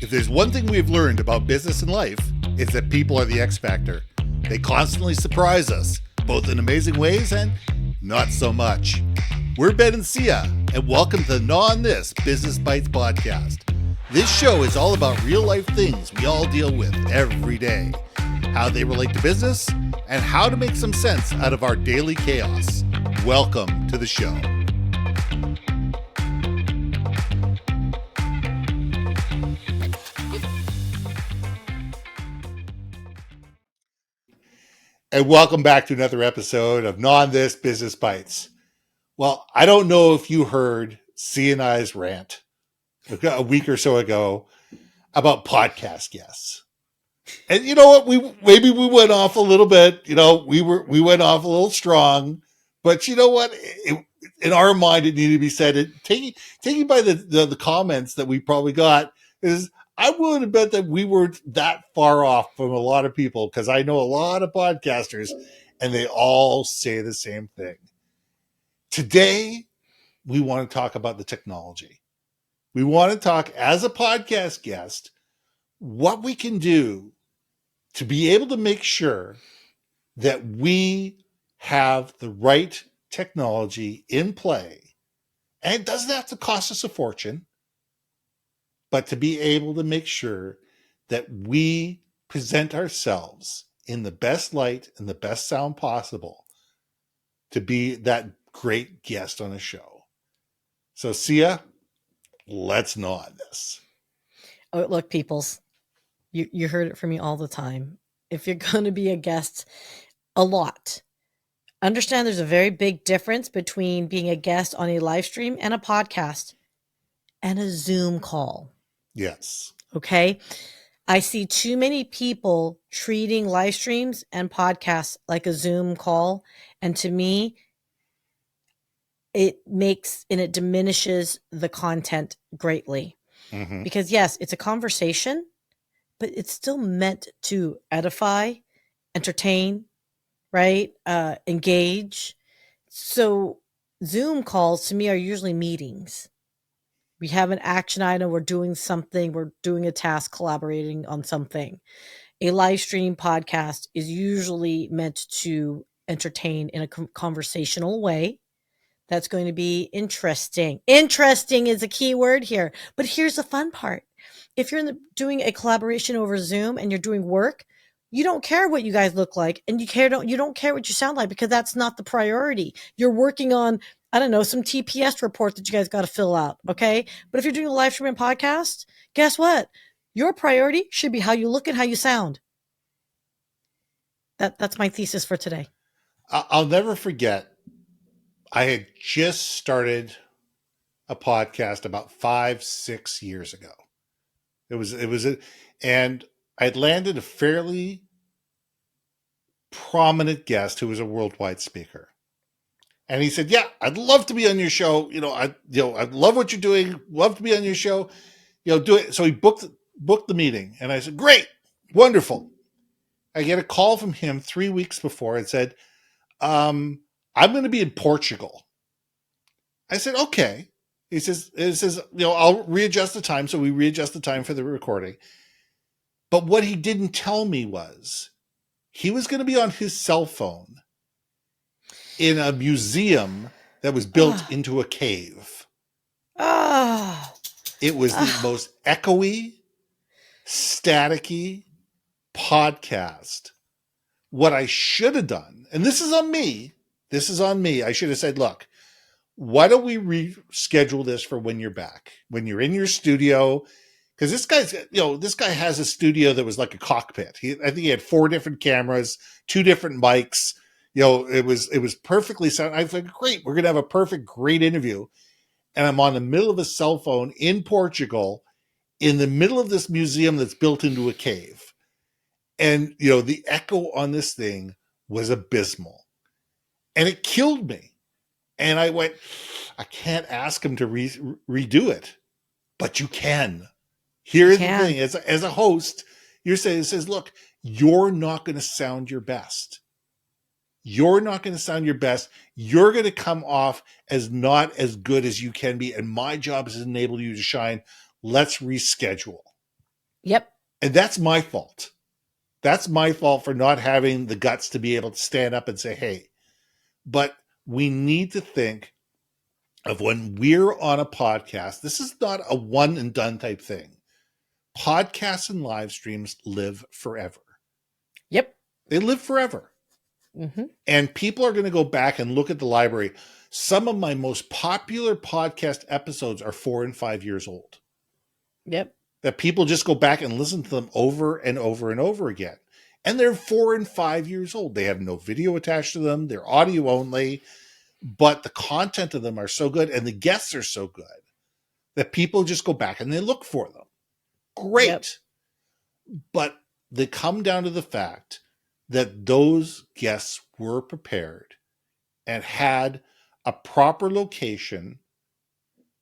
If there's one thing we've learned about business and life, it's that people are the X factor. They constantly surprise us, both in amazing ways and not so much. We're Ben and Syya, and welcome to the Gnaw on This Business Bytes podcast. This show is all about real life things we all deal with every day, how they relate to business, and how to make some sense out of our daily chaos. Welcome to the show. And welcome back to another episode of Gnaw on This Business Bytes. Well, I don't know if you heard C and I's rant a week or so ago about podcast guests. And you know what? Maybe we went off a little bit. You know, we went off a little strong. But you know what? In our mind, it needed to be said. Taking by the comments that we probably got is, I'm willing to bet that we weren't that far off from a lot of people, because I know a lot of podcasters and they all say the same thing. Today, we want to talk about the technology. We want to talk, as a podcast guest, what we can do to be able to make sure that we have the right technology in play. And it doesn't have to cost us a fortune, but to be able to make sure that we present ourselves in the best light and the best sound possible to be that great guest on a show. So, Syya, let's gnaw on this. Oh, look, peoples, you heard it from me all the time. If you're going to be a guest a lot, understand there's a very big difference between being a guest on a live stream and a podcast and a Zoom call. Yes. Okay. I see too many people treating live streams and podcasts like a Zoom call. And to me, it diminishes the content greatly. Mm-hmm. Because yes, it's a conversation, but it's still meant to edify, entertain, right? Engage. So Zoom calls to me are usually meetings. We have an action item. We're doing something. We're doing a task, collaborating on something. A live stream podcast is usually meant to entertain in a conversational way. That's going to be interesting. Interesting is a key word here. But here's the fun part. If you're doing a collaboration over Zoom and you're doing work, you don't care what you guys look like, and you don't care what you sound like, because that's not the priority. You're working on, I don't know, some TPS report that you guys got to fill out. Okay. But if you're doing a live streaming podcast, guess what? Your priority should be how you look and how you sound. That's my thesis for today. I'll never forget. I had just started a podcast about 5-6 years ago. And I'd landed a fairly prominent guest who was a worldwide speaker. And he said, "Yeah, I'd love to be on your show. I love what you're doing. Love to be on your show. Do it." So he booked the meeting, and I said, "Great, wonderful." I get a call from him 3 weeks before and said, "I'm going to be in Portugal." I said, "Okay." He says, "I'll readjust the time." So we readjust the time for the recording. But what he didn't tell me was he was going to be on his cell phone in a museum that was built into a cave. It was the most echoey, staticky podcast. What I should have done, and this is on me, I should have said, "Look, why don't we reschedule this for when you're back, when you're in your studio?" Because this guy has a studio that was like a cockpit. I think he had 4 different cameras, 2 different mics. It was perfectly sound. I thought, great, we're gonna have a great interview. And I'm on the middle of a cell phone in Portugal, in the middle of this museum that's built into a cave. And the echo on this thing was abysmal, and it killed me. And I went, I can't ask him to redo it, but you can. Here's the thing: as a host, you're saying, it says, "Look, you're not going to sound your best. You're not going to sound your best. You're going to come off as not as good as you can be. And my job is to enable you to shine. Let's reschedule." Yep. And that's my fault. That's my fault for not having the guts to be able to stand up and say, hey, but we need to think of when we're on a podcast. This is not a one and done type thing. Podcasts and live streams live forever. Yep. They live forever. Mm-hmm. And people are going to go back and look at the library. Some of my most popular podcast episodes are 4 and 5 years old. Yep. That people just go back and listen to them over and over and over again. And they're 4 and 5 years old. They have no video attached to them. They're audio only, but the content of them are so good and the guests are so good that people just go back and they look for them. Great. Yep. But they come down to the fact that those guests were prepared and had a proper location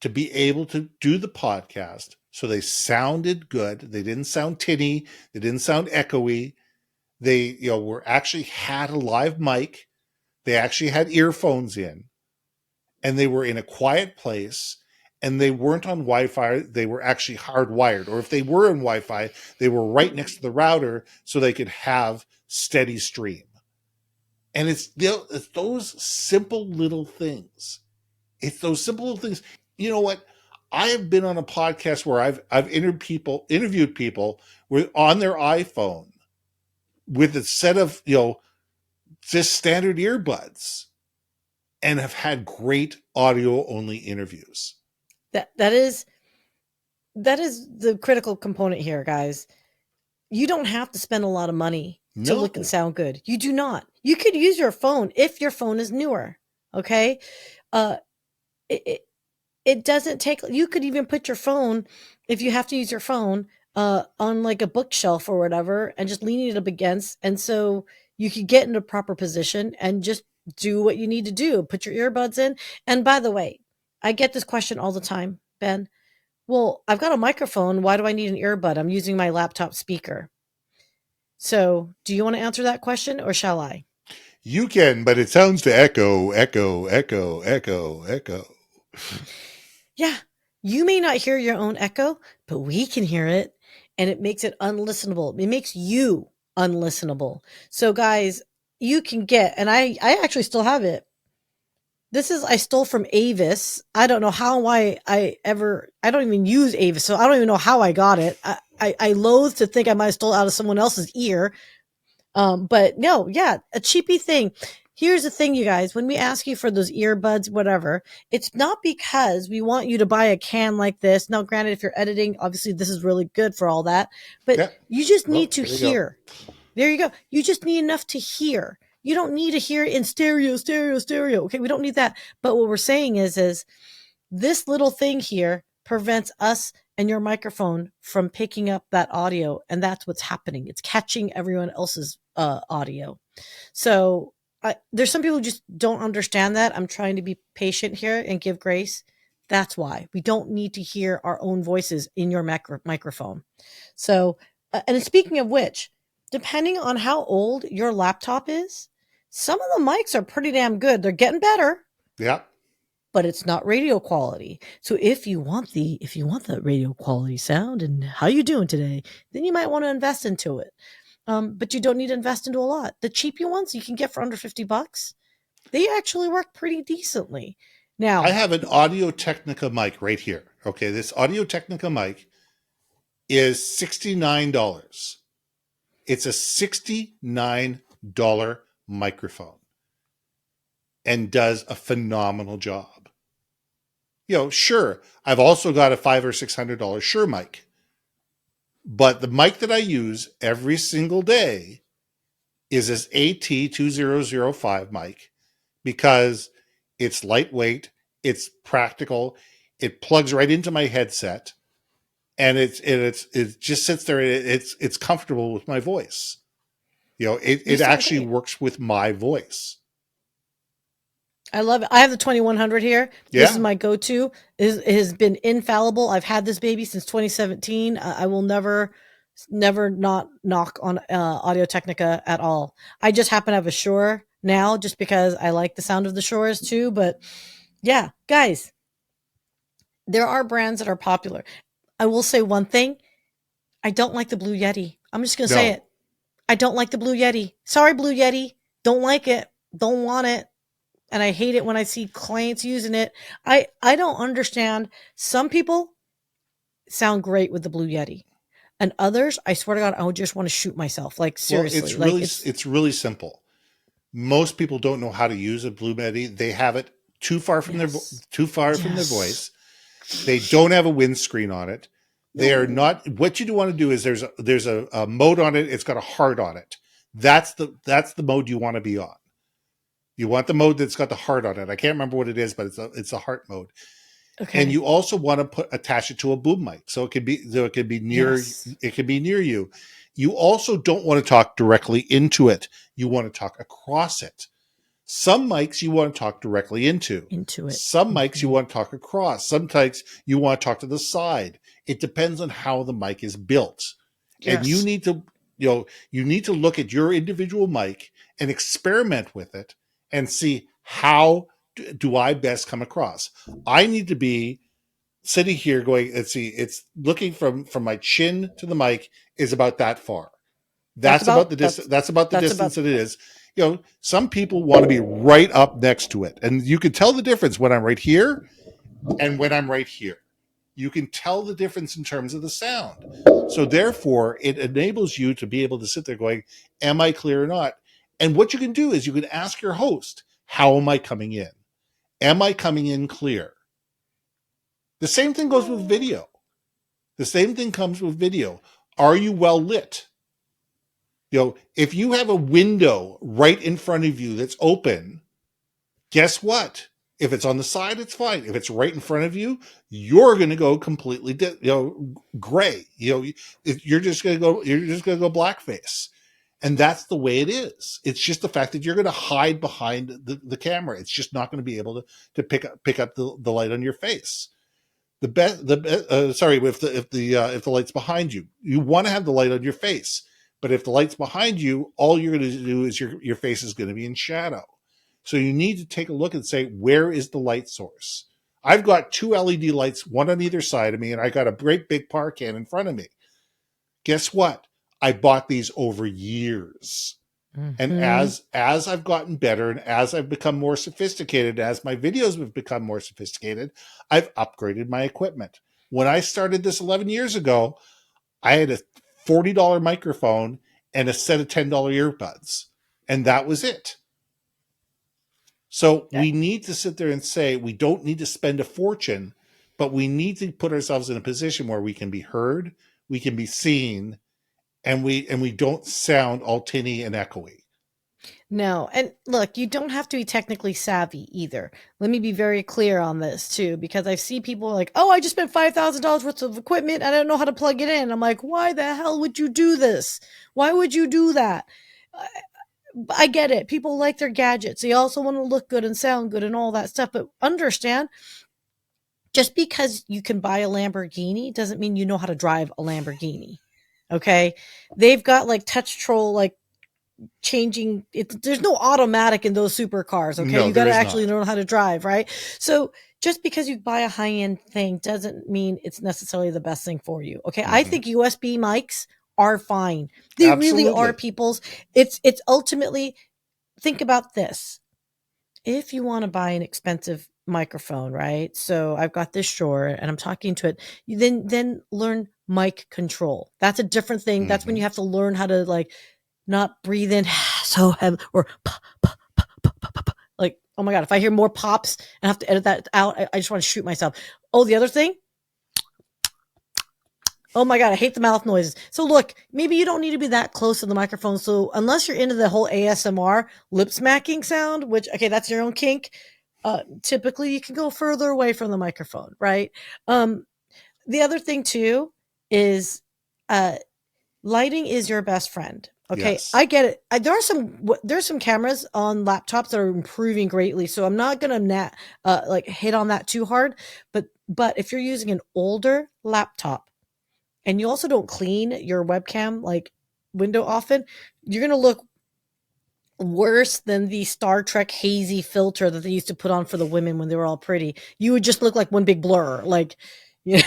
to be able to do the podcast. So they sounded good. They didn't sound tinny. They didn't sound echoey. They, were actually had a live mic. They actually had earphones in, and they were in a quiet place, and they weren't on Wi-Fi. They were actually hardwired, or if they were on Wi-Fi, they were right next to the router so they could have steady stream. And it's those simple little things. It's those simple little things. You know what? I have been on a podcast where I've interviewed people with on their iPhone with a set of, just standard earbuds, and have had great audio only interviews. That is the critical component here, guys. You don't have to spend a lot of money to look and sound good. You do not. You could use your phone if your phone is newer. Okay. It doesn't take, you could even put your phone, if you have to use your phone, on like a bookshelf or whatever, and just leaning it up against. And so you could get in a proper position and just do what you need to do. Put your earbuds in. And by the way, I get this question all the time, Ben. Well, I've got a microphone. Why do I need an earbud? I'm using my laptop speaker. So do you want to answer that question, or shall I? You can, but it sounds to echo, echo, echo, echo, echo. Yeah, you may not hear your own echo, but we can hear it, and it makes it unlistenable. It makes you unlistenable. So guys, you can get, and I actually still have it. This is, I stole from Avis. I don't know how I don't even use Avis, so I don't even know how I got it. I loathe to think I might have stole out of someone else's ear. But no, yeah, a cheapy thing. Here's the thing, you guys, when we ask you for those earbuds, whatever, it's not because we want you to buy a can like this. Now, granted, if you're editing, obviously this is really good for all that, but you just need to hear. There you go. You just need enough to hear. You don't need to hear it in stereo. Okay, we don't need that. But what we're saying is this little thing here prevents us and your microphone from picking up that audio, and that's what's happening. It's catching everyone else's audio. So there's some people who just don't understand that. I'm trying to be patient here and give grace. That's why we don't need to hear our own voices in your microphone. So, and speaking of which, depending on how old your laptop is, some of the mics are pretty damn good. They're getting better. Yeah. But it's not radio quality. So if you want that radio quality sound and how you doing today, then you might want to invest into it. But you don't need to invest into a lot. The cheapy ones you can get for under $50. They actually work pretty decently. Now, I have an Audio Technica mic right here. Okay, this Audio Technica mic is $69. It's a $69 microphone and does a phenomenal job. Sure, I've also got a $500 or $600 Shure mic, but the mic that I use every single day is this AT2005 mic because it's lightweight, it's practical, it plugs right into my headset, and it just sits there. It's comfortable with my voice. It actually works with my voice. I love it. I have the 2100 here. Yeah. This is my go-to. It has been infallible. I've had this baby since 2017. I will never not knock on Audio Technica at all. I just happen to have a Shure now just because I like the sound of the Shures too. But yeah, guys, there are brands that are popular. I will say one thing. I don't like the Blue Yeti. I'm just going to say No. it. I don't like the Blue Yeti. Sorry, Blue Yeti. Don't like it. Don't want it. And I hate it when I see clients using it. I don't understand. Some people sound great with the Blue Yeti. And others, I swear to God, I would just want to shoot myself. Like Well, seriously. Like it's it's really simple. Most people don't know how to use a Blue Medi. They have it too far from yes. their Yes. voice. They don't have a windscreen on it. They are No. not. What you want to do is there's a mode on it. It's got a heart on it. That's the mode you want to be on. You want the mode that's got the heart on it. I can't remember what it is, but it's a heart mode. And Okay. you also want to attach it to a boom mic, so it can be Yes. near you. You also don't want to talk directly into it. You want to talk across it. Some mics you want to talk directly into. Into it. Some mics you Mm-hmm. want to talk across. Some mics you want to talk to the side. It depends on how the mic is built. And Yes. you need to look at your individual mic and experiment with it and see how do I best come across. I need to be sitting here going, let's see, it's looking from my chin to the mic is about that far. That's That's about about the distance. That's about the that's about distance that it is. Some people want to be right up next to it, and you can tell the difference when I'm right here and when I'm right here. You can tell the difference in terms of the sound. So therefore, it enables you to be able to sit there going, "Am I clear or not?" And what you can do is you can ask your host, "How am I coming in? Am I coming in clear?" The same thing goes with video. The same thing comes with video. Are you well lit? If you have a window right in front of you that's open, guess what? If it's on the side, it's fine. If it's right in front of you, you're going to go completely, gray. You're just going to go blackface, and that's the way it is. It's just the fact that you're going to hide behind the camera. It's just not going to be able to pick up the light on your face. The best the sorry if the light's behind you, you want to have the light on your face, but if the light's behind you, all you're going to do is your face is going to be in shadow. So you need to take a look and say, where is the light source? I've got two LED lights, one on either side of me, and I got a great big par can in front of me. Guess what? I bought these over years. And mm-hmm. as I've gotten better and as I've become more sophisticated, as my videos have become more sophisticated, I've upgraded my equipment. When I started this 11 years ago, I had a $40 microphone and a set of $10 earbuds, and that was it. So we need to sit there and say we don't need to spend a fortune, but we need to put ourselves in a position where we can be heard, we can be seen, and we don't sound all tinny and echoey. No, and look, you don't have to be technically savvy either. Let me be very clear on this too, because I see people like, "Oh, I just spent $5,000 worth of equipment. I don't know how to plug it in." I'm like, "Why the hell would you do this? Why would you do that?" I get it. People like their gadgets. They also want to look good and sound good and all that stuff. But understand, just because you can buy a Lamborghini doesn't mean you know how to drive a Lamborghini. Okay, they've got like touch troll, like changing it. There's no automatic in those supercars. Okay, No, you got there to is actually not. know how to drive, right? So just because you buy a high-end thing doesn't mean it's necessarily the best thing for you. Okay, I Mm-hmm. think USB mics are fine. They really are, Absolutely. people's. It's ultimately, think about this. If you want to buy an expensive microphone, right? So I've got this Shure and I'm talking to it. You then learn mic control. That's a different thing. That's when Mm-hmm. you have to learn how to like not breathe in so heavy or like, oh my God, if I hear more pops and have to edit that out, I just want to shoot myself. Oh, the other thing, oh my God, I hate the mouth noises. So look, maybe you don't need to be that close to the microphone. So unless you're into the whole ASMR lip smacking sound, which, okay, that's your own kink. Typically you can go further away from the microphone, right? Um, the other thing too is, uh, lighting is your best friend. Okay, Yes. I get it. There's some cameras on laptops that are improving greatly, so I'm not gonna like hit on that too hard. But if you're using an older laptop and you also don't clean your webcam like window often, you're gonna look worse than the Star Trek hazy filter that they used to put on for the women when they were all pretty. You would just look like one big blur. Like You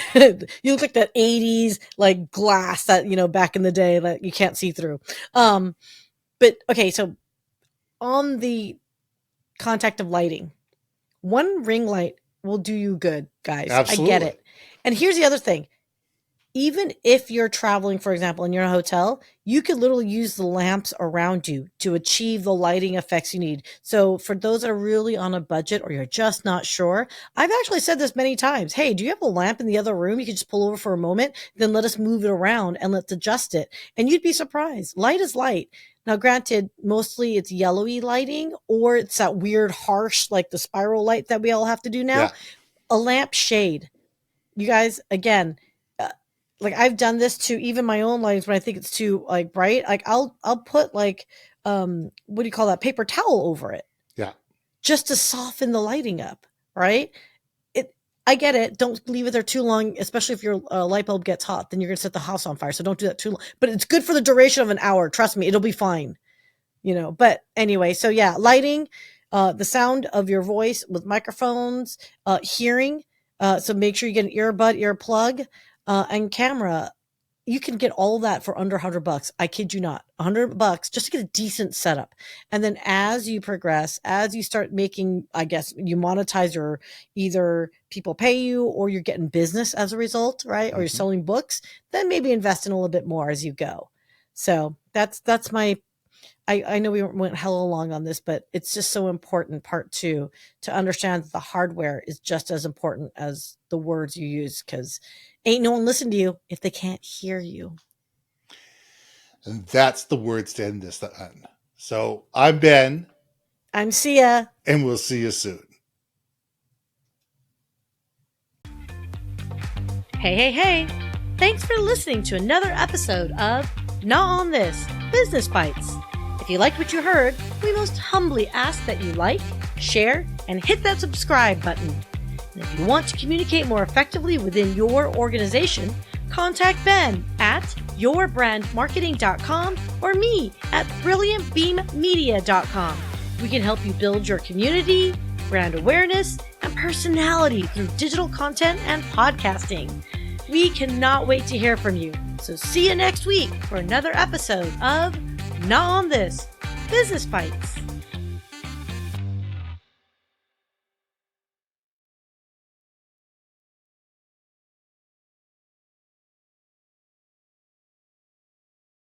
look like that 80s like glass that, back in the day that you can't see through. But okay, so on the contact of lighting, one ring light will do you good, guys. Absolutely. I get it. And here's the other thing. Even if you're traveling, for example, and you're in a hotel, you could literally use the lamps around you to achieve the lighting effects you need. So for those that are really on a budget or you're just not sure, I've actually said this many times. Hey, do you have a lamp in the other room? You can just pull over for a moment, then let us move it around and let's adjust it. And you'd be surprised. Light is light. Now, granted, mostly it's yellowy lighting or it's that weird harsh, like the spiral light that we all have to do now. Yeah. A lamp shade. You guys, again, like I've done this to even my own lights when I think it's too like bright. Like I'll put like what do you call that, paper towel over it. Yeah. Just to soften the lighting up, right? I get it. Don't leave it there too long, especially if your light bulb gets hot. Then you're gonna set the house on fire. So don't do that too long. But it's good for the duration of an hour. Trust me, it'll be fine. But anyway, so yeah, lighting, the sound of your voice with microphones, hearing. So make sure you get an earplug. And camera, you can get all that for under $100. I kid you not, $100 just to get a decent setup. And then as you progress, as you start making, I guess you monetize, or either people pay you or you're getting business as a result, right? Or you're selling books, then maybe invest in a little bit more as you go. So that's my, I know we went hella long on this, but it's just so important, part two, to understand that the hardware is just as important as the words you use, because ain't no one listen to you if they can't hear you. And that's the words to end this then. So I'm Ben. I'm Syya. And we'll see you soon. Hey. Thanks for listening to another episode of Gnaw on This, Business Bytes. If you liked what you heard, we most humbly ask that you like, share, and hit that subscribe button. And if you want to communicate more effectively within your organization, contact Ben at yourbrandmarketing.com or me at brilliantbeammedia.com. We can help you build your community, brand awareness, and personality through digital content and podcasting. We cannot wait to hear from you. So see you next week for another episode of Gnaw on This, Business Bytes.